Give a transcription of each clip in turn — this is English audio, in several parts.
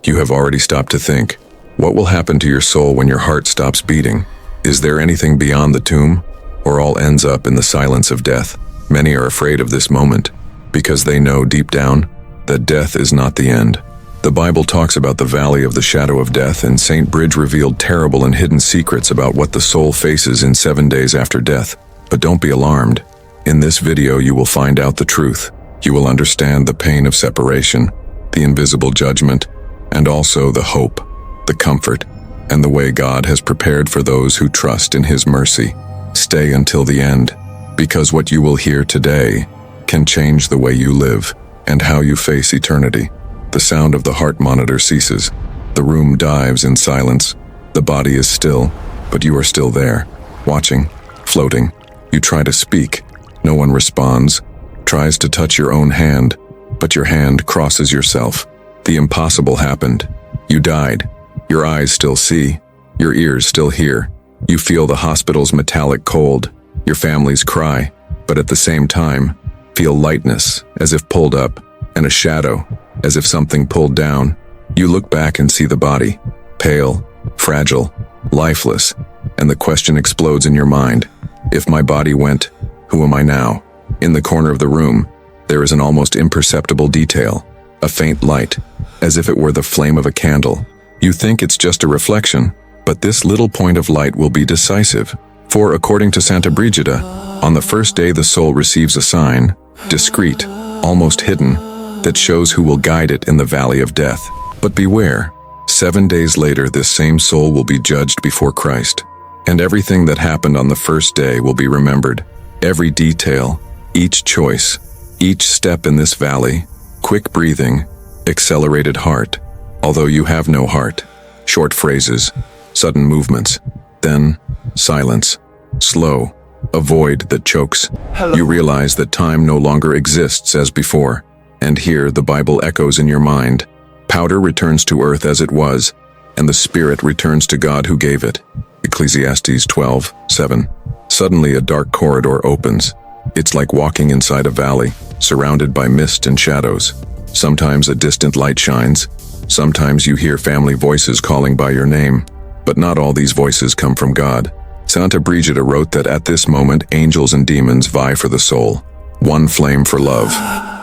You have already stopped to think. What will happen to your soul when your heart stops beating? Is there anything beyond the tomb? Or all ends up in the silence of death? Many are afraid of this moment, because they know deep down that death is not the end. The Bible talks about the valley of the shadow of death, and Saint Bridget revealed terrible and hidden secrets about what the soul faces in 7 days after death. But don't be alarmed. In this video you will find out the truth. You will understand the pain of separation, the invisible judgment, and also the hope, the comfort, and the way God has prepared for those who trust in His mercy. Stay until the end, because what you will hear today can change the way you live and how you face eternity. The sound of the heart monitor ceases. The room dives in silence. The body is still, but you are still there, watching, floating. You try to speak. No one responds. Tries to touch your own hand, but your hand crosses yourself. The impossible happened. You died. Your eyes still see. Your ears still hear. You feel the hospital's metallic cold. Your family's cry, but at the same time, feel lightness, as if pulled up, and a shadow, as if something pulled down. You look back and see the body, pale, fragile, lifeless, and the question explodes in your mind. If my body went, who am I now? In the corner of the room, there is an almost imperceptible detail, a faint light, as if it were the flame of a candle. You think it's just a reflection, but this little point of light will be decisive. For according to Saint Brigida, on the first day the soul receives a sign, discreet, almost hidden, that shows who will guide it in the valley of death. But beware, 7 days later this same soul will be judged before Christ, and everything that happened on the first day will be remembered. Every detail, each choice, each step in this valley, quick breathing, accelerated heart, although you have no heart, short phrases, sudden movements, then silence, slow, a void that chokes. You realize that time no longer exists as before, and here the Bible echoes in your mind. Powder returns to earth as it was, and the spirit returns to God who gave it. Ecclesiastes 12:7. Suddenly a dark corridor opens. It's like walking inside a valley, surrounded by mist and shadows. Sometimes a distant light shines. Sometimes you hear family voices calling by your name. But not all these voices come from God. Saint Brigida wrote that at this moment angels and demons vie for the soul. One flame for love,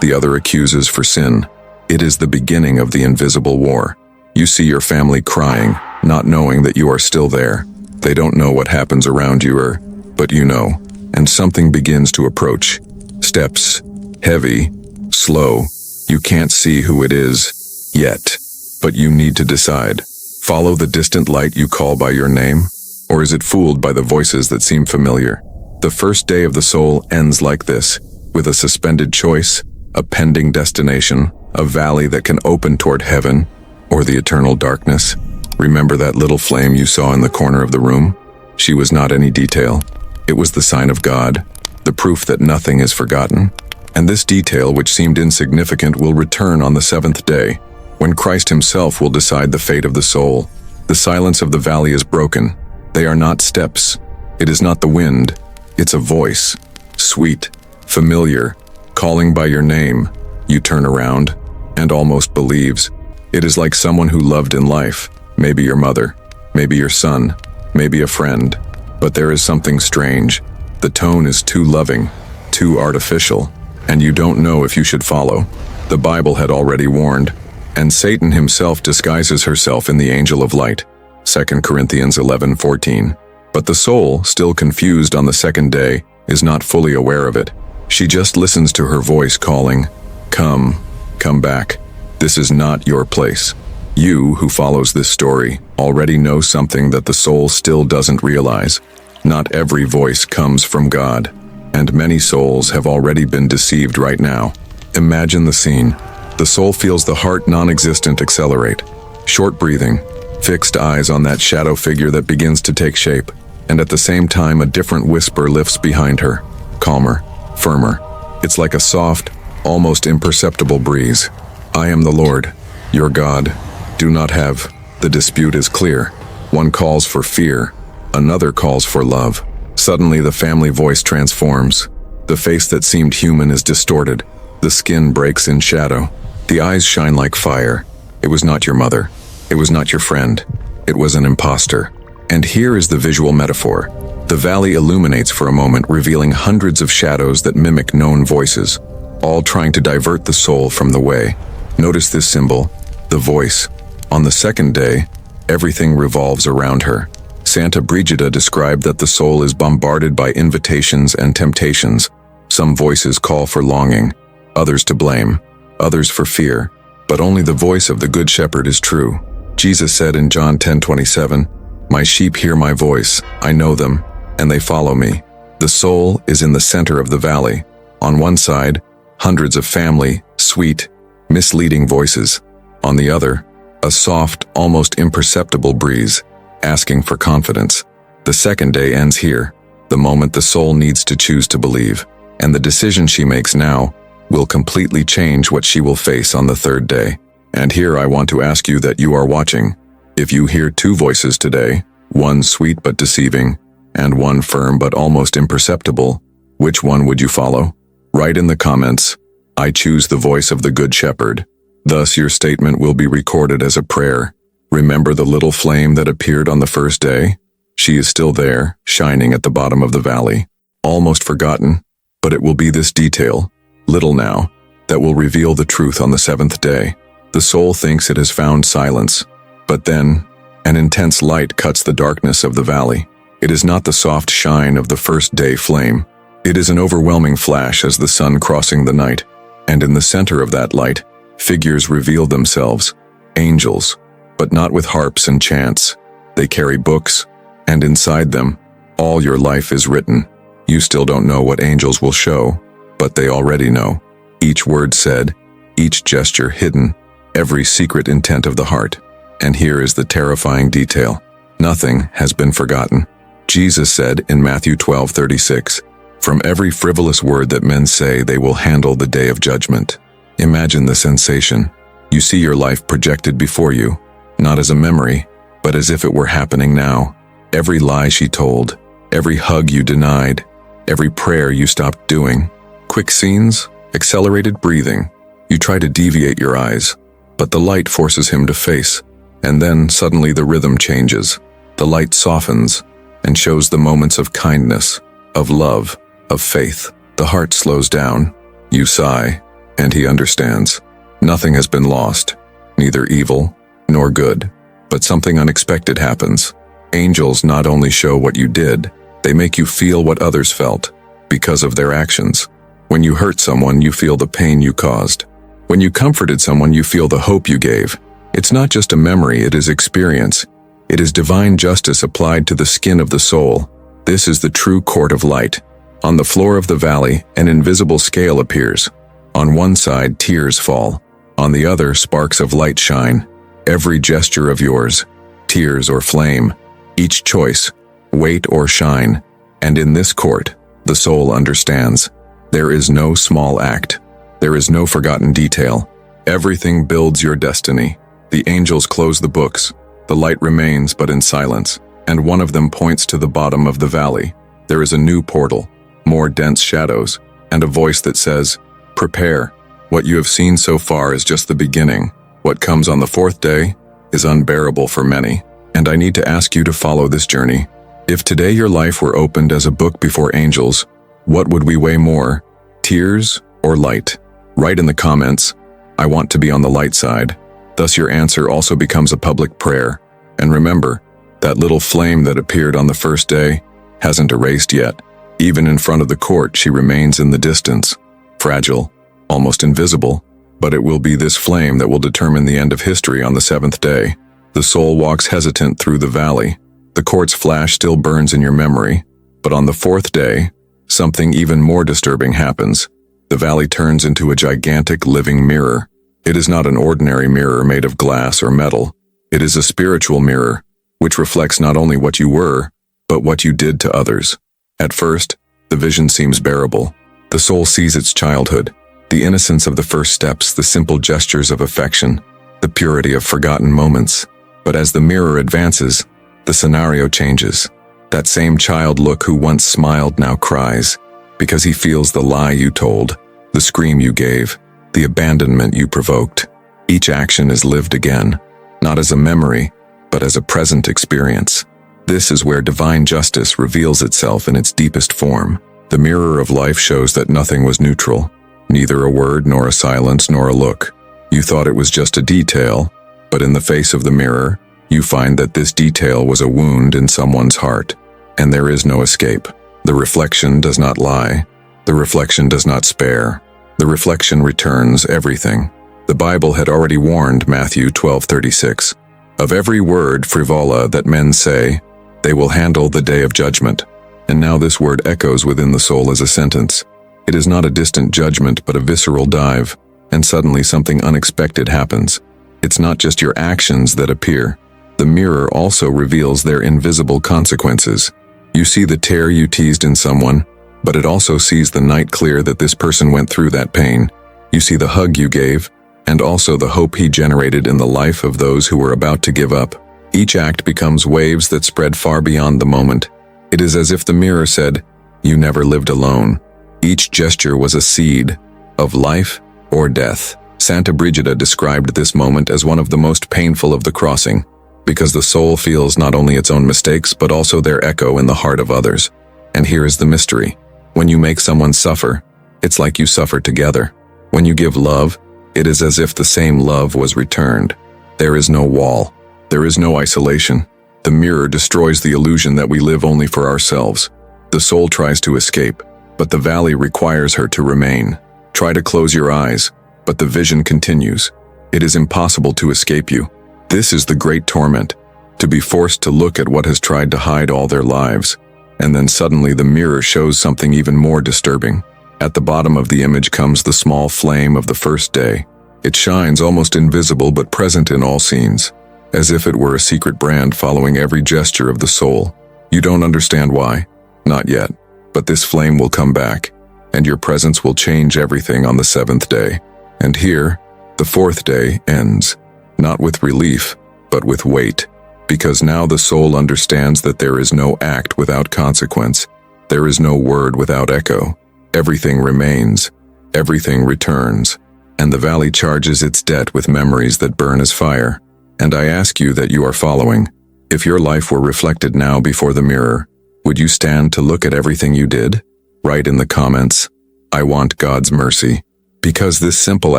the other accuses for sin. It is the beginning of the invisible war. You see your family crying, not knowing that you are still there. They don't know what happens around you, but you know, and something begins to approach. Steps, heavy, slow. You can't see who it is yet, but you need to decide. Follow the distant light you call by your name, or is it fooled by the voices that seem familiar? The first day of the soul ends like this, with a suspended choice, a pending destination, a valley that can open toward heaven, or the eternal darkness. Remember that little flame you saw in the corner of the room? She was not any detail. It was the sign of God, the proof that nothing is forgotten. And this detail, which seemed insignificant, will return on the 7th day, when Christ Himself will decide the fate of the soul. The silence of the valley is broken. They are not steps. It is not the wind. It's a voice, sweet, familiar, calling by your name. You turn around, and almost believes. It is like someone who loved in life, maybe your mother, maybe your son, maybe a friend. But there is something strange. The tone is too loving, too artificial, and you don't know if you should follow. The Bible had already warned, and Satan himself disguises herself in the angel of light. 2 Corinthians 11:14. But the soul, still confused on the second day, is not fully aware of it. She just listens to her voice calling, "Come, come back. This is not your place." You, who follows this story, already know something that the soul still doesn't realize. Not every voice comes from God, and many souls have already been deceived right now. Imagine the scene. The soul feels the heart non-existent accelerate. Short breathing, fixed eyes on that shadow figure that begins to take shape, and at the same time a different whisper lifts behind her, calmer, firmer. It's like a soft, almost imperceptible breeze. "I am the Lord, your God. Do not have." The dispute is clear. One calls for fear, another calls for love. Suddenly the family voice transforms. The face that seemed human is distorted. The skin breaks in shadow. The eyes shine like fire. It was not your mother. It was not your friend. It was an imposter. And here is the visual metaphor. The valley illuminates for a moment, revealing hundreds of shadows that mimic known voices, all trying to divert the soul from the way. Notice this symbol, the voice. On the second day, everything revolves around her. Saint Bridget described that the soul is bombarded by invitations and temptations. Some voices call for longing, others to blame, others for fear, but only the voice of the Good Shepherd is true. Jesus said in John 10:27, "My sheep hear my voice, I know them, and they follow me." The soul is in the center of the valley. On one side, hundreds of family, sweet, misleading voices. On the other, a soft, almost imperceptible breeze, asking for confidence. The second day ends here, the moment the soul needs to choose to believe, and the decision she makes now will completely change what she will face on the third day. And here I want to ask you that you are watching. If you hear two voices today, one sweet but deceiving, and one firm but almost imperceptible, which one would you follow? Write in the comments, "I choose the voice of the Good Shepherd." Thus your statement will be recorded as a prayer. Remember the little flame that appeared on the first day? She is still there, shining at the bottom of the valley. Almost forgotten, but it will be this detail, little now, that will reveal the truth on the seventh day. The soul thinks it has found silence, but then, an intense light cuts the darkness of the valley. It is not the soft shine of the first day flame. It is an overwhelming flash as the sun crossing the night, and in the center of that light, figures reveal themselves, angels, but not with harps and chants. They carry books, and inside them, all your life is written. You still don't know what angels will show, but they already know. Each word said, each gesture hidden, every secret intent of the heart. And here is the terrifying detail. Nothing has been forgotten. Jesus said in Matthew 12:36, "From every frivolous word that men say, they will handle the day of judgment." Imagine the sensation. You see your life projected before you, not as a memory, but as if it were happening now. Every lie she told, every hug you denied, every prayer you stopped doing. Quick scenes, accelerated breathing. You try to deviate your eyes, but the light forces him to face, and then suddenly the rhythm changes. The light softens and shows the moments of kindness, of love, of faith. The heart slows down. You sigh, and he understands. Nothing has been lost, neither evil nor good. But something unexpected happens. Angels not only show what you did, they make you feel what others felt, because of their actions. When you hurt someone, you feel the pain you caused. When you comforted someone, you feel the hope you gave. It's not just a memory, it is experience. It is divine justice applied to the skin of the soul. This is the true court of light. On the floor of the valley, an invisible scale appears. On one side, tears fall. On the other, sparks of light shine. Every gesture of yours, tears or flame, each choice, weight or shine. And in this court, the soul understands. There is no small act. There is no forgotten detail. Everything builds your destiny. The angels close the books. The light remains, but in silence, and one of them points to the bottom of the valley. There is a new portal, more dense shadows, and a voice that says, "Prepare. What you have seen so far is just the beginning. What comes on the fourth day is unbearable for many, and I need to ask you to follow this journey. If today your life were opened as a book before angels, what would we weigh more, tears or light? Write in the comments, I want to be on the light side." Thus your answer also becomes a public prayer. And remember, that little flame that appeared on the first day hasn't erased yet. Even in front of the court, she remains in the distance, fragile, almost invisible, but it will be this flame that will determine the end of history on the seventh day. The soul walks hesitant through the valley. The court's flash still burns in your memory, but on the fourth day, something even more disturbing happens. The valley turns into a gigantic living mirror. It is not an ordinary mirror made of glass or metal. It is a spiritual mirror, which reflects not only what you were, but what you did to others. At first, the vision seems bearable. The soul sees its childhood, the innocence of the first steps, the simple gestures of affection, the purity of forgotten moments. But as the mirror advances, the scenario changes. That same child look who once smiled now cries, because he feels the lie you told, the scream you gave, the abandonment you provoked. Each action is lived again, not as a memory, but as a present experience. This is where divine justice reveals itself in its deepest form. The mirror of life shows that nothing was neutral, neither a word nor a silence nor a look. You thought it was just a detail, but in the face of the mirror, you find that this detail was a wound in someone's heart, and there is no escape. The reflection does not lie. The reflection does not spare. The reflection returns everything. The Bible had already warned Matthew 12:36, "Of every word frivola that men say, they will handle the day of judgment." And now this word echoes within the soul as a sentence. It is not a distant judgment, but a visceral dive, and suddenly something unexpected happens. It's not just your actions that appear. The mirror also reveals their invisible consequences. You see the tear you teased in someone, but it also sees the night clear that this person went through that pain. You see the hug you gave, and also the hope he generated in the life of those who were about to give up. Each act becomes waves that spread far beyond the moment. It is as if the mirror said, "You never lived alone." Each gesture was a seed of life or death. Saint Brigida described this moment as one of the most painful of the crossing, because the soul feels not only its own mistakes, but also their echo in the heart of others. And here is the mystery. When you make someone suffer, it's like you suffer together. When you give love, it is as if the same love was returned. There is no wall. There is no isolation. The mirror destroys the illusion that we live only for ourselves. The soul tries to escape, but the valley requires her to remain. Try to close your eyes, but the vision continues. It is impossible to escape you. This is the great torment, to be forced to look at what has tried to hide all their lives. And then suddenly the mirror shows something even more disturbing. At the bottom of the image comes the small flame of the first day. It shines almost invisible but present in all scenes, as if it were a secret brand following every gesture of the soul. You don't understand why. Not yet. But this flame will come back, and your presence will change everything on the seventh day. And here, the fourth day ends, not with relief, but with weight. Because now the soul understands that there is no act without consequence. There is no word without echo. Everything remains. Everything returns. And the valley charges its debt with memories that burn as fire. And I ask you that you are following. If your life were reflected now before the mirror, would you stand to look at everything you did? Write in the comments, "I want God's mercy." Because this simple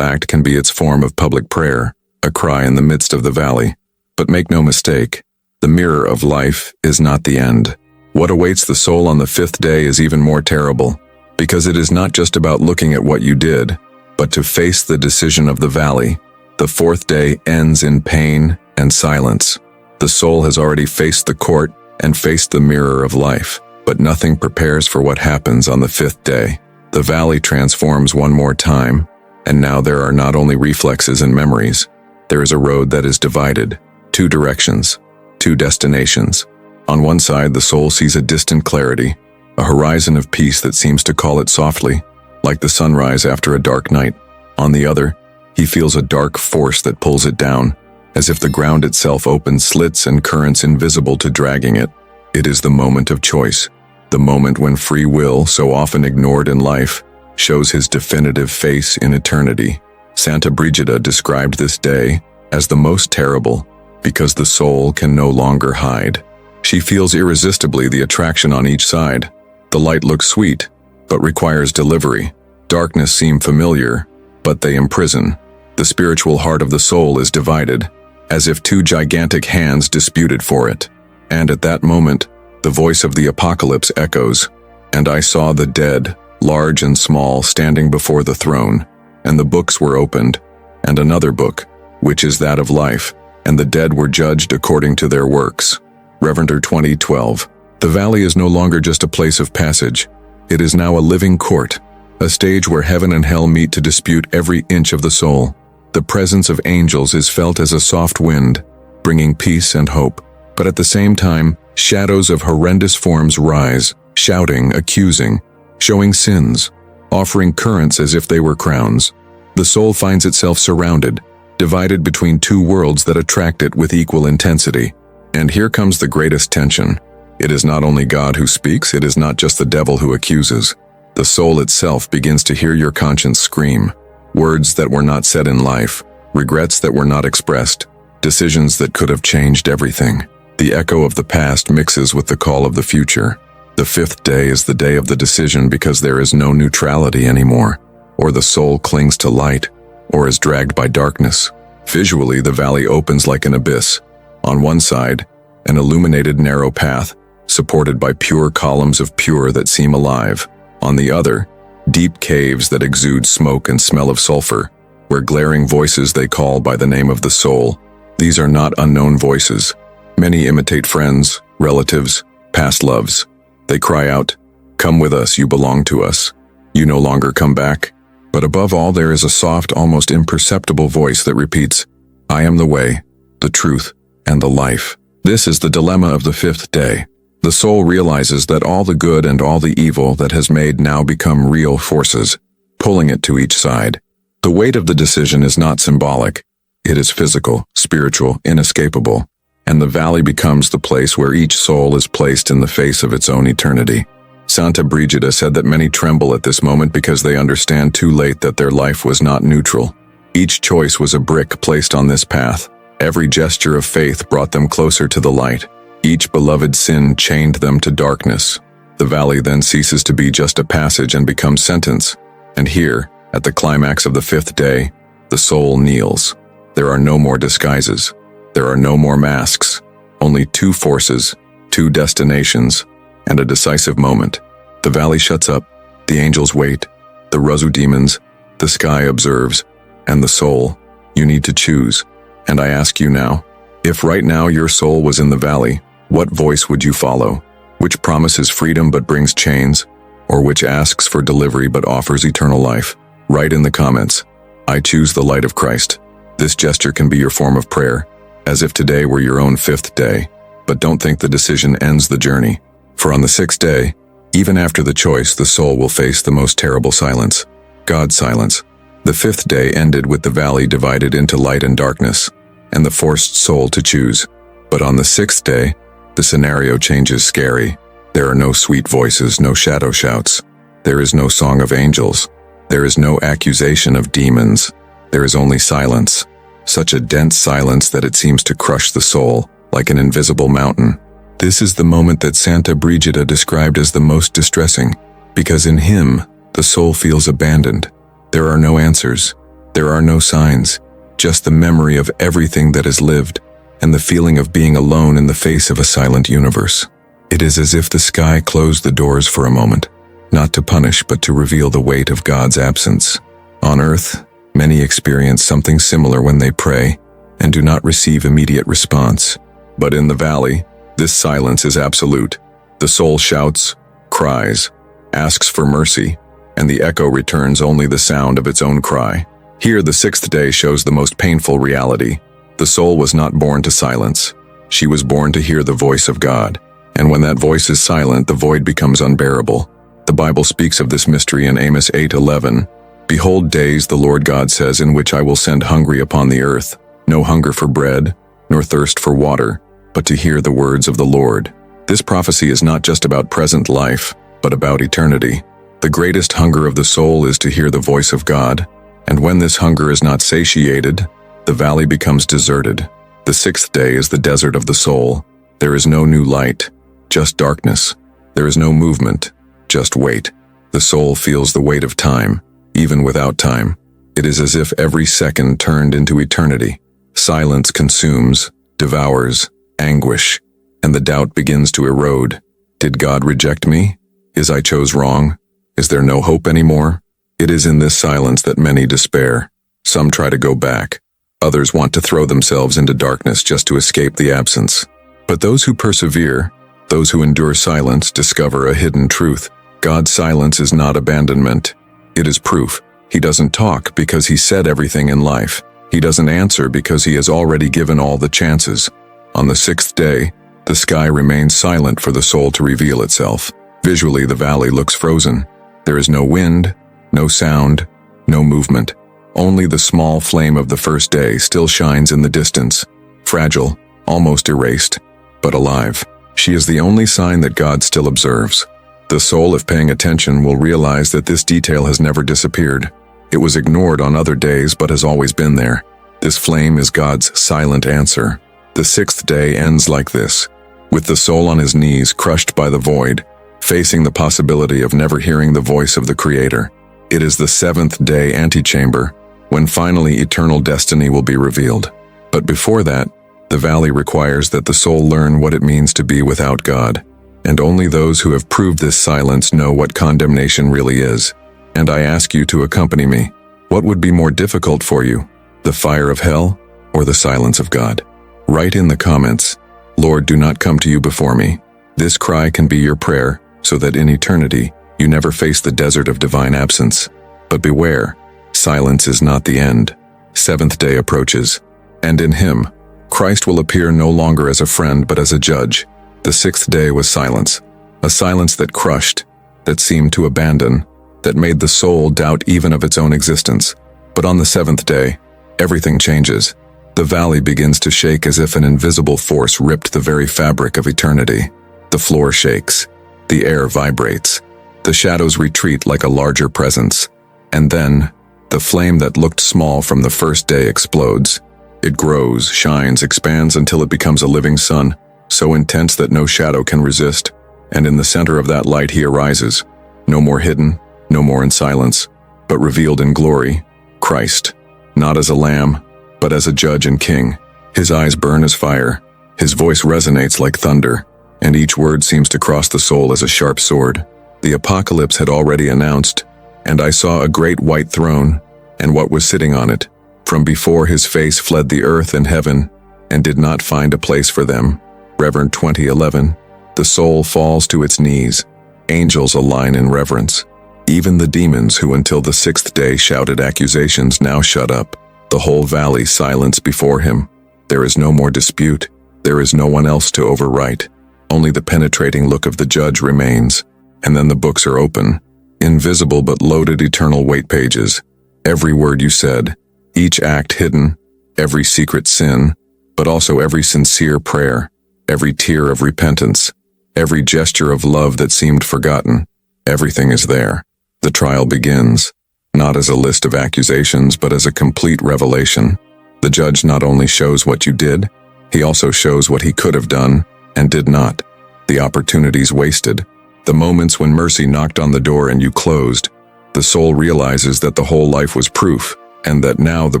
act can be its form of public prayer, a cry in the midst of the valley. But make no mistake, the mirror of life is not the end. What awaits the soul on the fifth day is even more terrible, because it is not just about looking at what you did, but to face the decision of the valley. The fourth day ends in pain and silence. The soul has already faced the court and faced the mirror of life, but nothing prepares for what happens on the fifth day. The valley transforms one more time, and now there are not only reflexes and memories. There is a road that is divided, two directions, two destinations. On one side, the soul sees a distant clarity, a horizon of peace that seems to call it softly, like the sunrise after a dark night. On the other, he feels a dark force that pulls it down, as if the ground itself opens slits and currents invisible to dragging it. It is the moment of choice, the moment when free will, so often ignored in life, shows his definitive face in eternity. Saint Brigida described this day as the most terrible, because the soul can no longer hide. She feels irresistibly the attraction on each side. The light looks sweet, but requires delivery. Darkness seem familiar, but they imprison. The spiritual heart of the soul is divided, as if two gigantic hands disputed for it. And at that moment, the voice of the apocalypse echoes, "And I saw the dead, large and small, standing before the throne, and the books were opened, and another book, which is that of life, and the dead were judged according to their works." Reverender 2012. The valley is no longer just a place of passage. It is now a living court, a stage where heaven and hell meet to dispute every inch of the soul. The presence of angels is felt as a soft wind, bringing peace and hope. But at the same time, shadows of horrendous forms rise, shouting, accusing, showing sins, offering currents as if they were crowns. The soul finds itself surrounded, divided between two worlds that attract it with equal intensity. And here comes the greatest tension. It is not only God who speaks, it is not just the devil who accuses. The soul itself begins to hear your conscience scream, words that were not said in life, regrets that were not expressed, decisions that could have changed everything. The echo of the past mixes with the call of the future. The fifth day is the day of the decision because there is no neutrality anymore, or the soul clings to light, or is dragged by darkness. Visually, the valley opens like an abyss. On one side, an illuminated narrow path, supported by pure columns of pure that seem alive. On the other, deep caves that exude smoke and smell of sulfur, where glaring voices they call by the name of the soul. These are not unknown voices. Many imitate friends, relatives, past loves. They cry out, "Come with us, you belong to us. You no longer come back." But above all, there is a soft, almost imperceptible voice that repeats, "I am the way, the truth, and the life." This is the dilemma of the fifth day. The soul realizes that all the good and all the evil that has made now become real forces, pulling it to each side. The weight of the decision is not symbolic. It is physical, spiritual, inescapable, and the valley becomes the place where each soul is placed in the face of its own eternity. Saint Brigida said that many tremble at this moment because they understand too late that their life was not neutral. Each choice was a brick placed on this path. Every gesture of faith brought them closer to the light. Each beloved sin chained them to darkness. The valley then ceases to be just a passage and becomes sentence. And here, at the climax of the fifth day, the soul kneels. There are no more disguises. There are no more masks. Only two forces, two destinations, and a decisive moment. The valley shuts up, the angels wait, the Razu demons, the sky observes, and the soul, you need to choose. And I ask you now, if right now your soul was in the valley, what voice would you follow? Which promises freedom but brings chains? Or which asks for delivery but offers eternal life? Write in the comments, "I choose the light of Christ." This gesture can be your form of prayer, as if today were your own fifth day. But don't think the decision ends the journey. For on the sixth day, even after the choice, the soul will face the most terrible silence, God's silence. The fifth day ended with the valley divided into light and darkness, and the forced soul to choose. But on the sixth day, the scenario changes scary. There are no sweet voices, no shadow shouts. There is no song of angels. There is no accusation of demons. There is only silence. Such a dense silence that it seems to crush the soul, like an invisible mountain. This is the moment that Saint Brigida described as the most distressing, because in him, the soul feels abandoned. There are no answers. There are no signs. Just the memory of everything that is lived, and the feeling of being alone in the face of a silent universe. It is as if the sky closed the doors for a moment, not to punish but to reveal the weight of God's absence. On earth, many experience something similar when they pray and do not receive immediate response. But in the valley, this silence is absolute. The soul shouts, cries, asks for mercy, and the echo returns only the sound of its own cry. Here, the sixth day shows the most painful reality. The soul was not born to silence. She was born to hear the voice of God. And when that voice is silent, the void becomes unbearable. The Bible speaks of this mystery in Amos 8:11. "Behold days, the Lord God says, in which I will send hungry upon the earth, no hunger for bread, nor thirst for water, but to hear the words of the Lord." This prophecy is not just about present life, but about eternity. The greatest hunger of the soul is to hear the voice of God, and when this hunger is not satiated, the valley becomes deserted. The sixth day is the desert of the soul. There is no new light, just darkness. There is no movement, just weight. The soul feels the weight of time, even without time. It is as if every second turned into eternity. Silence consumes, devours, anguish, and the doubt begins to erode. Did God reject me? Is I chose wrong? Is there no hope anymore? It is in this silence that many despair. Some try to go back. Others want to throw themselves into darkness just to escape the absence. But those who persevere, those who endure silence, discover a hidden truth. God's silence is not abandonment. It is proof. He doesn't talk because he said everything in life. He doesn't answer because he has already given all the chances. On the sixth day, the sky remains silent for the soul to reveal itself. Visually, the valley looks frozen. There is no wind, no sound, no movement. Only the small flame of the first day still shines in the distance, fragile, almost erased, but alive. She is the only sign that God still observes. The soul, if paying attention, will realize that this detail has never disappeared. It was ignored on other days but has always been there. This flame is God's silent answer. The sixth day ends like this, with the soul on his knees, crushed by the void, facing the possibility of never hearing the voice of the Creator. It is the seventh day antechamber, when finally eternal destiny will be revealed. But before that, the valley requires that the soul learn what it means to be without God, and only those who have proved this silence know what condemnation really is. And I ask you to accompany me. What would be more difficult for you, the fire of hell or the silence of God? Write in the comments, "Lord, do not come to you before me." This cry can be your prayer, so that in eternity, you never face the desert of divine absence. But beware, silence is not the end. Seventh day approaches, and in him, Christ will appear no longer as a friend but as a judge. The sixth day was silence, a silence that crushed, that seemed to abandon, that made the soul doubt even of its own existence. But on the seventh day, everything changes. The valley begins to shake as if an invisible force ripped the very fabric of eternity. The floor shakes, the air vibrates, the shadows retreat like a larger presence, and then, the flame that looked small from the first day explodes. It grows, shines, expands until it becomes a living sun, so intense that no shadow can resist, and in the center of that light he arises, no more hidden, no more in silence, but revealed in glory, Christ, not as a lamb, but as a judge and king. His eyes burn as fire, his voice resonates like thunder, and each word seems to cross the soul as a sharp sword. The apocalypse had already announced, "And I saw a great white throne, and what was sitting on it. From before his face fled the earth and heaven, and did not find a place for them." Reverend 2011. The soul falls to its knees. Angels align in reverence. Even the demons who until the sixth day shouted accusations now shut up. The whole valley silence before him. There is no more dispute. There is no one else to overwrite. Only the penetrating look of the judge remains. And then the books are open. Invisible but loaded eternal weight pages. Every word you said, each act hidden, every secret sin, but also every sincere prayer, every tear of repentance, every gesture of love that seemed forgotten. Everything is there. The trial begins, not as a list of accusations, but as a complete revelation. The judge not only shows what you did, he also shows what he could have done and did not. The opportunities wasted, the moments when mercy knocked on the door and you closed. The soul realizes that the whole life was proof, and that now the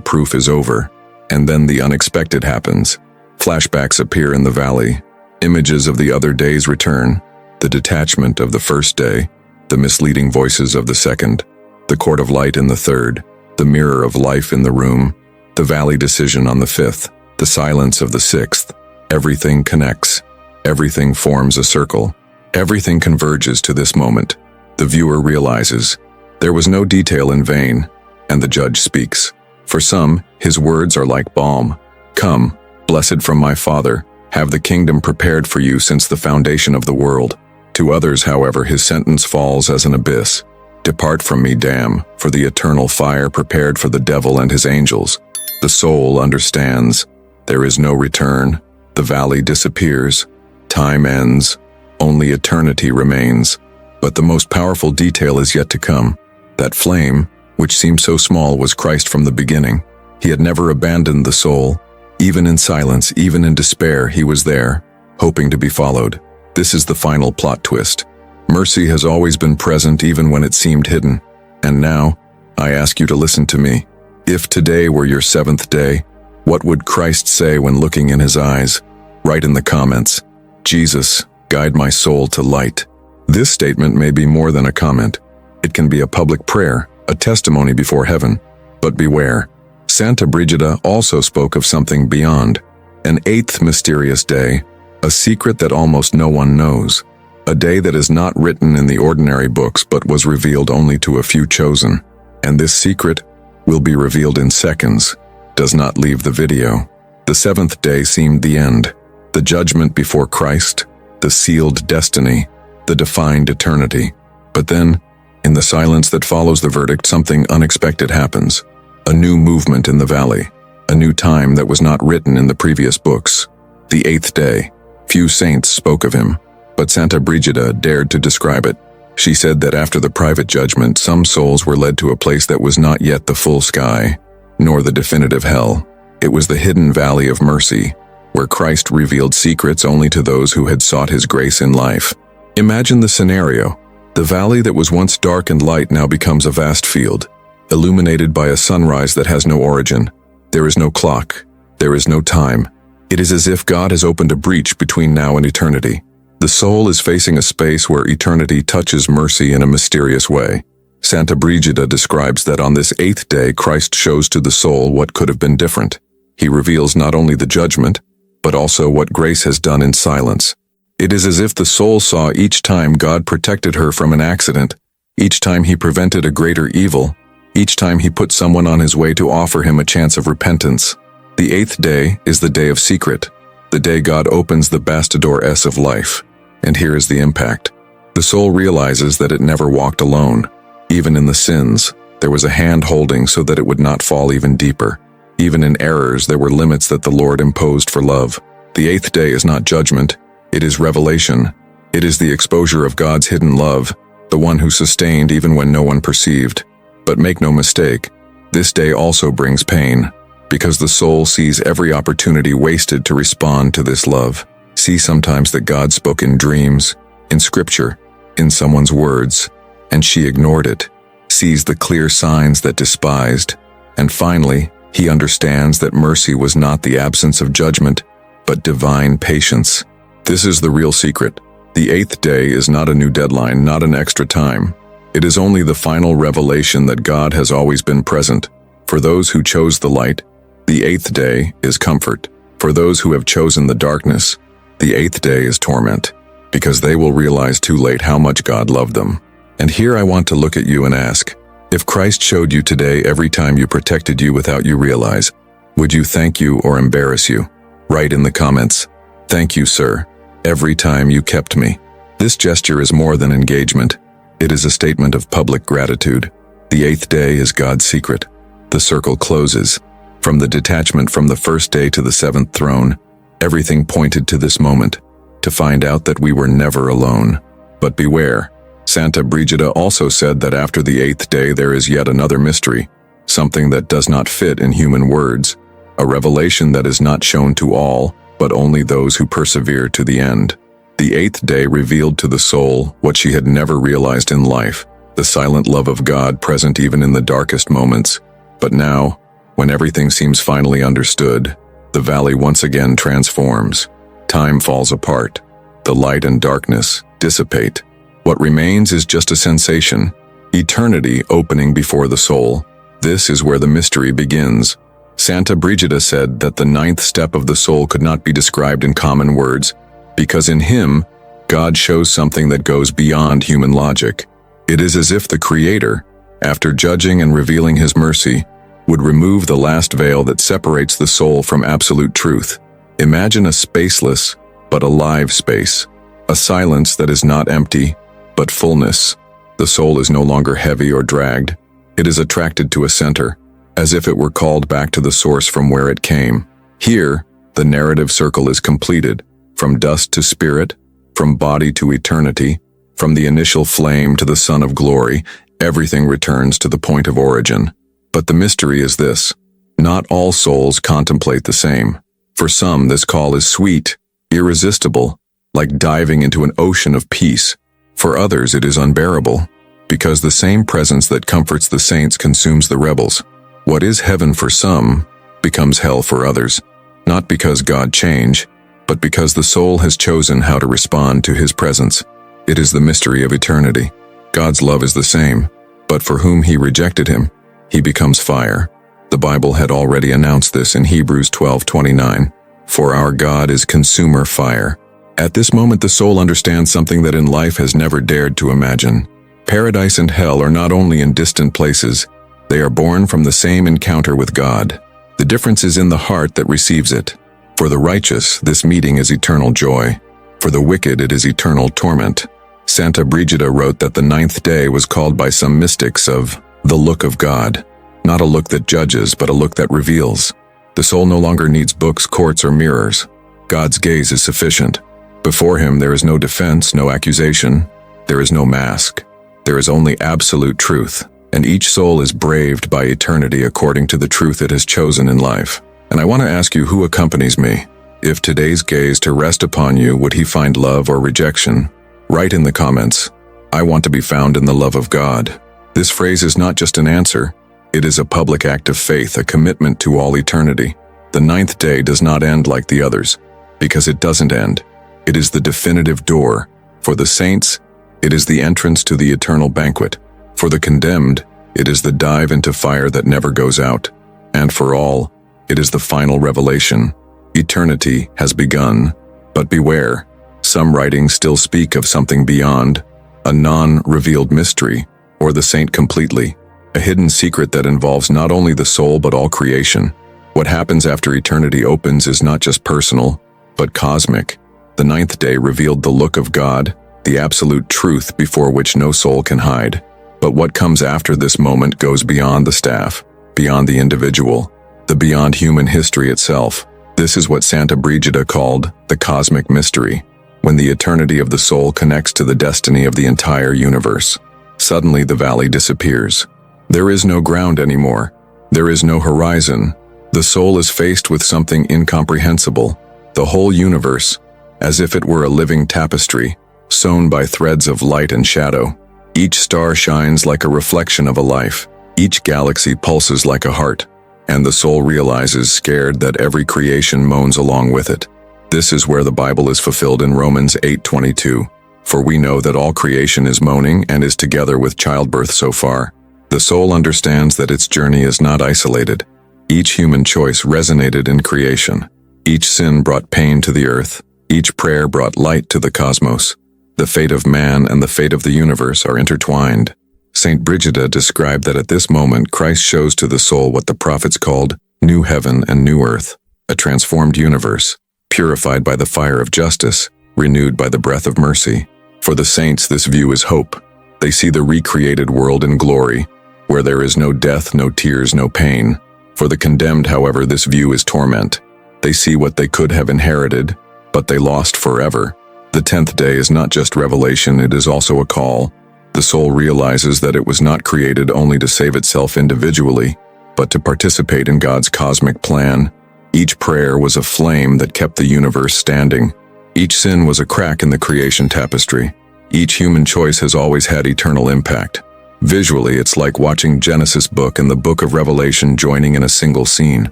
proof is over. And then the unexpected happens. Flashbacks appear in the valley. Images of the other days return. The detachment of the first day, the misleading voices of the second, the court of light in the third, the mirror of life in the room, the valley decision on the fifth, the silence of the sixth. Everything connects. Everything forms a circle. Everything converges to this moment. The viewer realizes there was no detail in vain, and the judge speaks. For some, his words are like balm. "Come, blessed from my Father, have the kingdom prepared for you since the foundation of the world." To others, however, his sentence falls as an abyss. "Depart from me, damn, for the eternal fire prepared for the devil and his angels." The soul understands. There is no return. The valley disappears. Time ends. Only eternity remains. But the most powerful detail is yet to come. That flame, which seemed so small, was Christ from the beginning. He had never abandoned the soul. Even in silence, even in despair, he was there, hoping to be followed. This is the final plot twist. Mercy has always been present even when it seemed hidden. And now, I ask you to listen to me. If today were your seventh day, what would Christ say when looking in his eyes? Write in the comments, "Jesus, guide my soul to light." This statement may be more than a comment. It can be a public prayer, a testimony before heaven. But beware, Saint Brigida also spoke of something beyond, an eighth mysterious day, a secret that almost no one knows, a day that is not written in the ordinary books but was revealed only to a few chosen. And this secret will be revealed in seconds. Does not leave the video. The seventh day seemed the end, the judgment before Christ, the sealed destiny, the defined eternity. But then, in the silence that follows the verdict, something unexpected happens. A new movement in the valley, a new time that was not written in the previous books. The eighth day. Few saints spoke of him, but Santa Brigida dared to describe it. She said that after the private judgment, some souls were led to a place that was not yet the full sky, nor the definitive hell. It was the hidden valley of mercy, where Christ revealed secrets only to those who had sought his grace in life. Imagine the scenario. The valley that was once dark and light now becomes a vast field, illuminated by a sunrise that has no origin. There is no clock. There is no time. It is as if God has opened a breach between now and eternity. The soul is facing a space where eternity touches mercy in a mysterious way. Saint Brigida describes that on this 8th day Christ shows to the soul what could have been different. He reveals not only the judgment, but also what grace has done in silence. It is as if the soul saw each time God protected her from an accident, each time he prevented a greater evil, each time he put someone on his way to offer him a chance of repentance. The 8th day is the day of secret, the day God opens the bastidores of life. And here is the impact. The soul realizes that it never walked alone. Even in the sins, there was a hand holding so that it would not fall even deeper. Even in errors, there were limits that the Lord imposed for love. The 8th day is not judgment. It is revelation. It is the exposure of God's hidden love, the one who sustained even when no one perceived. But make no mistake, this day also brings pain, because the soul sees every opportunity wasted to respond to this love. See sometimes that God spoke in dreams, in scripture, in someone's words, and she ignored it. Sees the clear signs that despised. And finally, he understands that mercy was not the absence of judgment, but divine patience. This is the real secret. The 8th day is not a new deadline, not an extra time. It is only the final revelation that God has always been present. For those who chose the light, the 8th day is comfort. For those who have chosen the darkness, the 8th day is torment, because they will realize too late how much God loved them. And here I want to look at you and ask, if Christ showed you today every time you protected you without you realize, would you thank you or embarrass you? Write in the comments, "Thank you, sir, every time you kept me." This gesture is more than engagement. It is a statement of public gratitude. The 8th day is God's secret. The circle closes. From the detachment from the 1st day to the 7th throne, everything pointed to this moment, to find out that we were never alone. But beware. Saint Brigida also said that after the 8th day there is yet another mystery, something that does not fit in human words, a revelation that is not shown to all, but only those who persevere to the end. The 8th day revealed to the soul what she had never realized in life, the silent love of God present even in the darkest moments. But now, when everything seems finally understood, the valley once again transforms. Time falls apart. The light and darkness dissipate. What remains is just a sensation, eternity opening before the soul. This is where the mystery begins. Saint Brigida said that the 9th step of the soul could not be described in common words, because in him, God shows something that goes beyond human logic. It is as if the Creator, after judging and revealing his mercy, would remove the last veil that separates the soul from absolute truth. Imagine a spaceless, but alive space, a silence that is not empty, but fullness. The soul is no longer heavy or dragged. It is attracted to a center, as if it were called back to the source from where it came. Here, the narrative circle is completed, from dust to spirit, from body to eternity, from the initial flame to the Son of Glory, everything returns to the point of origin. But the mystery is this: not all souls contemplate the same. For some, this call is sweet, irresistible, like diving into an ocean of peace. For others, it is unbearable, because the same presence that comforts the saints consumes the rebels. What is heaven for some becomes hell for others, not because God changed, but because the soul has chosen how to respond to his presence. It is the mystery of eternity. God's love is the same, but for whom he rejected him, he becomes fire. The Bible had already announced this in Hebrews 12:29. For our God is consumer fire. At this moment, the soul understands something that in life has never dared to imagine. Paradise and hell are not only in distant places, they are born from the same encounter with God. The difference is in the heart that receives it. For the righteous, this meeting is eternal joy. For the wicked, it is eternal torment. Saint Brigida wrote that the 9th day was called by some mystics of the look of God. Not a look that judges, but a look that reveals. The soul no longer needs books, courts, or mirrors. God's gaze is sufficient. Before him there is no defense, no accusation. There is no mask. There is only absolute truth, and each soul is braved by eternity according to the truth it has chosen in life. And I want to ask you who accompanies me. If today's gaze to rest upon you, would he find love or rejection? Write in the comments, I want to be found in the love of God. This phrase is not just an answer, it is a public act of faith, a commitment to all eternity. The ninth day does not end like the others, because it doesn't end. It is the definitive door. For the saints, it is the entrance to the eternal banquet. For the condemned, it is the dive into fire that never goes out. And for all, it is the final revelation. Eternity has begun, but beware, some writings still speak of something beyond, a non-revealed mystery, or the saint completely, a hidden secret that involves not only the soul but all creation. What happens after eternity opens is not just personal, but cosmic. The ninth day revealed the look of God, the absolute truth before which no soul can hide. But what comes after this moment goes beyond the staff, beyond the individual, beyond human history itself. This is what Saint Brigida called the cosmic mystery, when the eternity of the soul connects to the destiny of the entire universe. Suddenly the valley disappears. There is no ground anymore. There is no horizon. The soul is faced with something incomprehensible, the whole universe, as if it were a living tapestry, sewn by threads of light and shadow. Each star shines like a reflection of a life. Each galaxy pulses like a heart, and the soul realizes, scared, that every creation moans along with it. This is where the Bible is fulfilled in Romans 8:22. For we know that all creation is moaning and is together with childbirth so far. The soul understands that its journey is not isolated. Each human choice resonated in creation. Each sin brought pain to the earth. Each prayer brought light to the cosmos. The fate of man and the fate of the universe are intertwined. Saint Brigida described that at this moment Christ shows to the soul what the prophets called new heaven and new earth, a transformed universe, purified by the fire of justice, renewed by the breath of mercy. For the saints, this view is hope. They see the recreated world in glory, where there is no death, no tears, no pain. For the condemned, however, this view is torment. They see what they could have inherited, but they lost forever. The 10th day is not just revelation, it is also a call. The soul realizes that it was not created only to save itself individually, but to participate in God's cosmic plan. Each prayer was a flame that kept the universe standing. Each sin was a crack in the creation tapestry. Each human choice has always had eternal impact. Visually, it's like watching Genesis book and the book of Revelation joining in a single scene.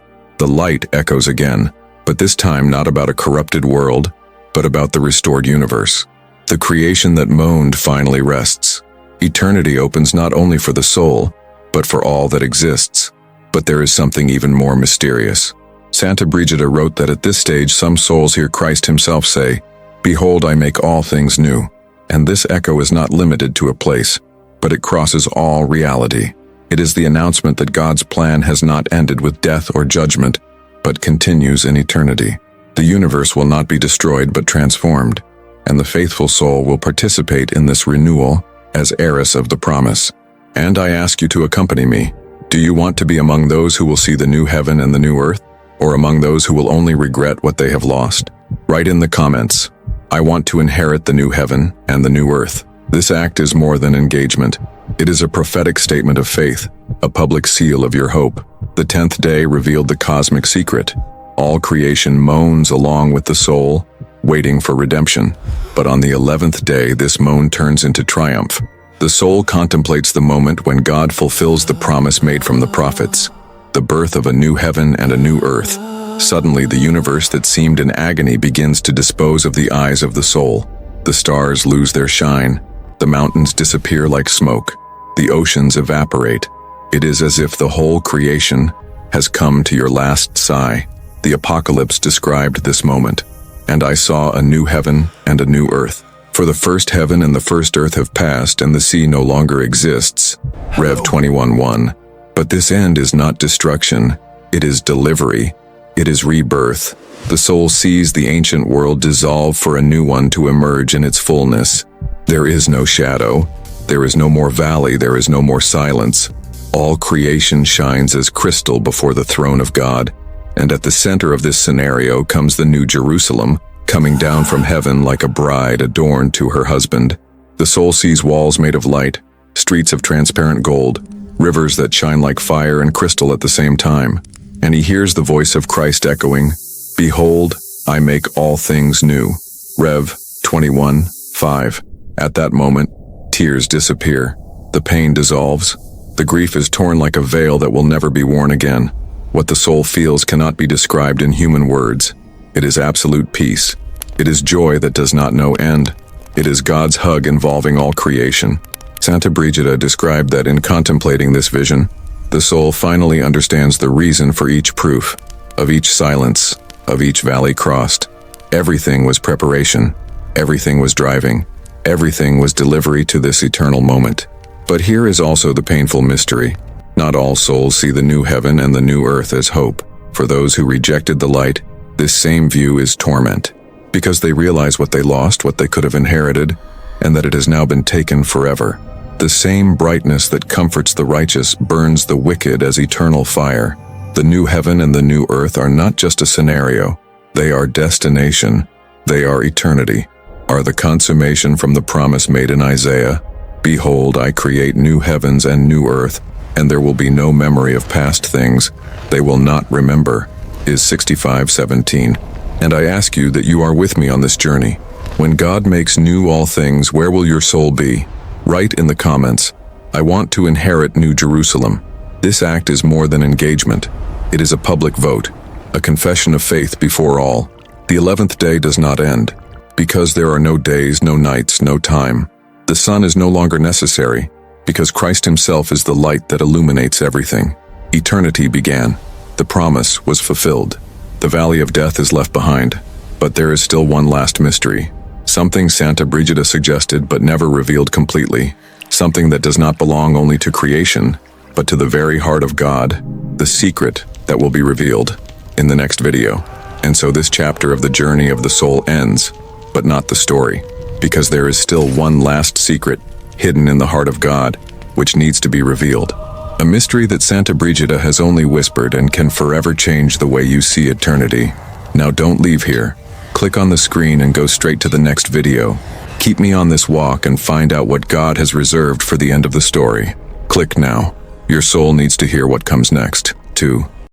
The light echoes again, but this time not about a corrupted world, but about the restored universe. The creation that moaned finally rests. Eternity opens not only for the soul, but for all that exists. But there is something even more mysterious. Saint Brigida wrote that at this stage some souls hear Christ himself say, "Behold, I make all things new." And this echo is not limited to a place, but it crosses all reality. It is the announcement that God's plan has not ended with death or judgment, but continues in eternity. The universe will not be destroyed but transformed, and the faithful soul will participate in this renewal as heiress of the promise. And I ask you to accompany me. Do you want to be among those who will see the new heaven and the new earth, or among those who will only regret what they have lost? Write in the comments, I want to inherit the new heaven and the new earth. This act is more than engagement. It is a prophetic statement of faith, a public seal of your hope. The 10th day revealed the cosmic secret. All creation moans along with the soul, waiting for redemption. But on the 11th day, this moan turns into triumph. The soul contemplates the moment when God fulfills the promise made from the prophets, the birth of a new heaven and a new earth. Suddenly, the universe that seemed in agony begins to dispose of the eyes of the soul. The stars lose their shine. The mountains disappear like smoke. The oceans evaporate. It is as if the whole creation has come to your last sigh. The Apocalypse described this moment. And I saw a new heaven and a new earth. For the first heaven and the first earth have passed, and the sea no longer exists. Rev 21:1. But this end is not destruction. It is delivery. It is rebirth. The soul sees the ancient world dissolve for a new one to emerge in its fullness. There is no shadow. There is no more valley. There is no more silence. All creation shines as crystal before the throne of God. And at the center of this scenario comes the New Jerusalem, coming down from heaven like a bride adorned to her husband. The soul sees walls made of light, streets of transparent gold, rivers that shine like fire and crystal at the same time. and he hears the voice of Christ echoing, "Behold, I make all things new." Rev. 21:5. At that moment, tears disappear. The pain dissolves. The grief is torn like a veil that will never be worn again. What the soul feels cannot be described in human words. It is absolute peace. It is joy that does not know end. It is God's hug involving all creation. Saint Brigida described that in contemplating this vision, the soul finally understands the reason for each proof, of each silence, of each valley crossed. Everything was preparation. Everything was driving. Everything was delivery to this eternal moment. But here is also the painful mystery. Not all souls see the new heaven and the new earth as hope. For those who rejected the light, this same view is torment, because they realize what they lost, what they could have inherited, and that it has now been taken forever. The same brightness that comforts the righteous burns the wicked as eternal fire. The new heaven and the new earth are not just a scenario. They are destination. They are eternity, are the consummation from the promise made in Isaiah. "Behold, I create new heavens and new earth, and there will be no memory of past things. They will not remember," is 65:17. And I ask you that you are with me on this journey. When God makes new all things, where will your soul be? Write in the comments, "I want to inherit New Jerusalem." This act is more than engagement. It is a public vote, a confession of faith before all. The 11th day does not end, because there are no days, no nights, no time. The sun is no longer necessary, because Christ himself is the light that illuminates everything. Eternity began. The promise was fulfilled. The valley of death is left behind. But there is still one last mystery. Something Saint Brigida suggested but never revealed completely. Something that does not belong only to creation, but to the very heart of God. The secret that will be revealed in the next video. And so this chapter of the journey of the soul ends, but not the story. Because there is still one last secret hidden in the heart of God, which needs to be revealed. A mystery that Saint Brigida has only whispered and can forever change the way you see eternity. Now don't leave here. Click on the screen and go straight to the next video. Keep me on this walk and find out what God has reserved for the end of the story. Click now. Your soul needs to hear what comes next, too.